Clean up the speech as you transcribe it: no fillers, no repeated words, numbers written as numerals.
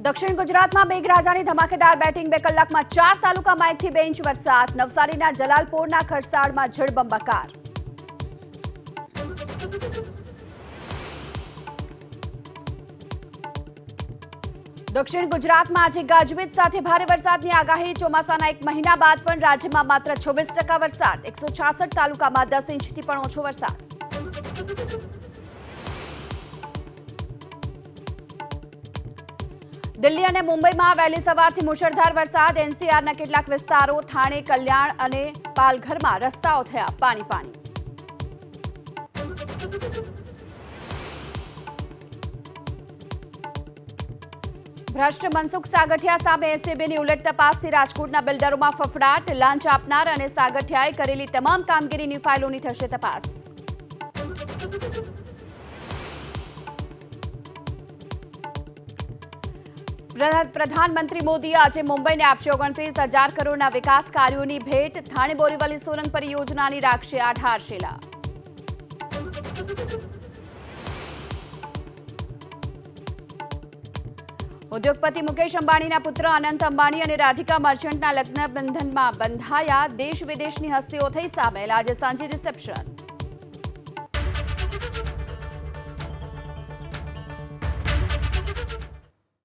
દક્ષિણ ગુજરાતમાં મેઘરાજાની ધમાકેદાર બેટિંગ 2 કલાકમાં 4 તાલુકામાં 1 થી 2 ઇંચ વરસાદ. નવસારીના જલાલપોરના ખરસાડમાં જળબંબાકાર. દક્ષિણ ગુજરાતમાં આજે ગાજવીજ સાથે ભારે વરસાદની આગાહી. ચોમાસાના 1 મહિના બાદ પણ રાજ્યમાં માત્ર 26% વરસાદ. 166 તાલુકામાં 10 ઇંચથી પણ ઓછો વરસાદ. દિલ્હી અને મુંબઈમાં વહેલી સવારથી મુશળધાર વરસાદ. એનસીઆરના કેટલાક વિસ્તારો થાણે, કલ્યાણ અને પાલઘરમાં રસ્તાઓ થયા પાણી. ભ્રષ્ટ મનસુખ સાગઠિયા સામે એસીબીની ઉલટ તપાસથી રાજકોટના બિલ્ડરોમાં ફફડાટ. લાંચ આપનાર અને સાગઠિયાએ કરેલી તમામ કામગીરીની ફાઇલોની થશે તપાસ. પ્રધાનમંત્રી મોદીએ આજે મુંબઈને આપશે 29,000 કરોડના વિકાસ કાર્યોની ભેટ. થાણે બોરીવલી સુરંગ પરિયોજનાની રાખશે આધારશિલા. ઉદ્યોગપતિ મુકેશ અંબાણીના પુત્ર અનંત અંબાણી અને રાધિકા મર્ચન્ટના લગ્ન બંધનમાં બંધાયા. દેશ વિદેશની હસ્તીઓ થઈ સામેલ. આજે સાંજે રિસેપ્શન.